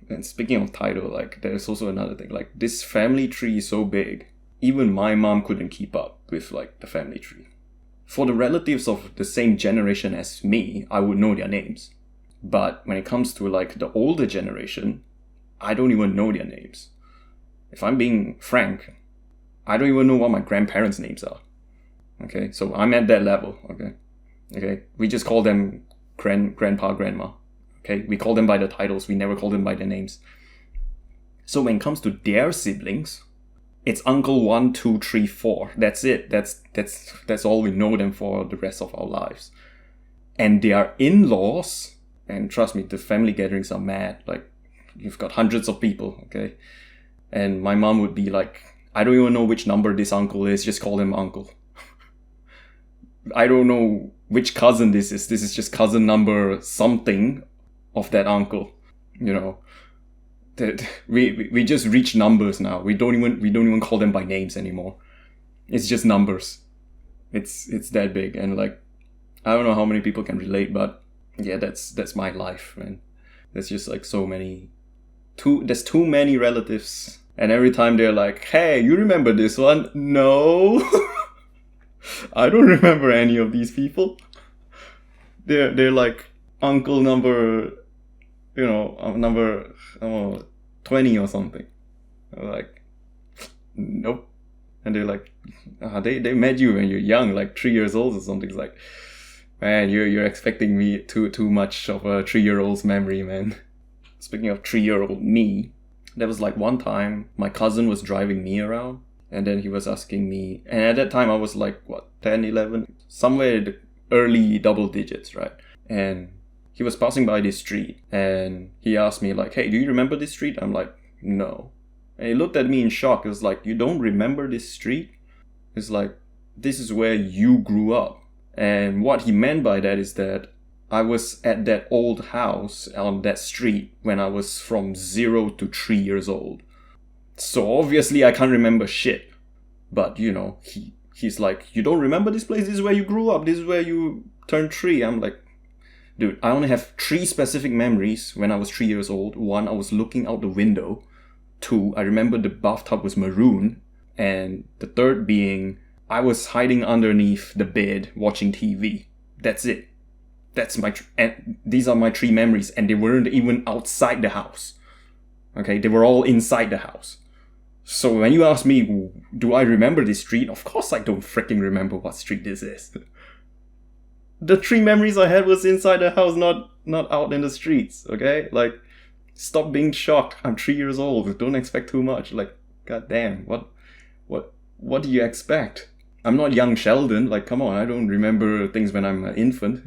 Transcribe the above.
And speaking of title, like, there's also another thing. Like, this family tree is so big, even my mom couldn't keep up with, like, the family tree. For the relatives of the same generation as me, I would know their names. But when it comes to, like, the older generation, I don't even know their names. If I'm being frank, I don't even know what my grandparents' names are. Okay, so I'm at that level, okay? We just call them grandpa, grandma. Okay, we call them by the titles, we never call them by their names. So when it comes to their siblings, it's uncle 1, 2, 3, 4. That's it. That's all we know them for the rest of our lives. And their in-laws, and trust me, the family gatherings are mad. Like, you've got hundreds of people, okay? And my mom would be like, I don't even know which number this uncle is, just call him uncle. I don't know which cousin this is. This is just cousin number something of that uncle, you know. That we just reach numbers now. We don't even call them by names anymore. It's just numbers. It's that big, and like, I don't know how many people can relate, but yeah, that's my life, man. There's just like so many. There's too many relatives, and every time they're like, "Hey, you remember this one?" No, I don't remember any of these people. They're like uncle number, number 20 or something. I'm like, nope. And they're like, they met you when you're young, like 3 years old or something. It's like, man, you're expecting me too much of a 3-year-old's memory, man. Speaking of 3-year-old me, there was like one time my cousin was driving me around, and then he was asking me, and at that time I was like, 10, 11, somewhere in the early double digits, right? And he was passing by this street, and he asked me like, hey, do you remember this street? I'm like, no. And he looked at me in shock. He was like, you don't remember this street? It's like, this is where you grew up. And what he meant by that is that I was at that old house on that street when I was from 0 to 3 years old. So obviously I can't remember shit. But, he's like, you don't remember this place? This is where you grew up. This is where you turned 3. I'm like, dude, I only have 3 specific memories when I was 3 years old. 1, I was looking out the window. 2, I remember the bathtub was maroon. And the 3rd being, I was hiding underneath the bed watching TV. That's it. And these are my 3 memories, and they weren't even outside the house. Okay, they were all inside the house. So when you ask me, do I remember this street? Of course I don't freaking remember what street this is. The 3 memories I had was inside the house, not out in the streets, okay? Like, stop being shocked. I'm 3 years old. Don't expect too much. Like, goddamn, what do you expect? I'm not young Sheldon. Like, come on, I don't remember things when I'm an infant,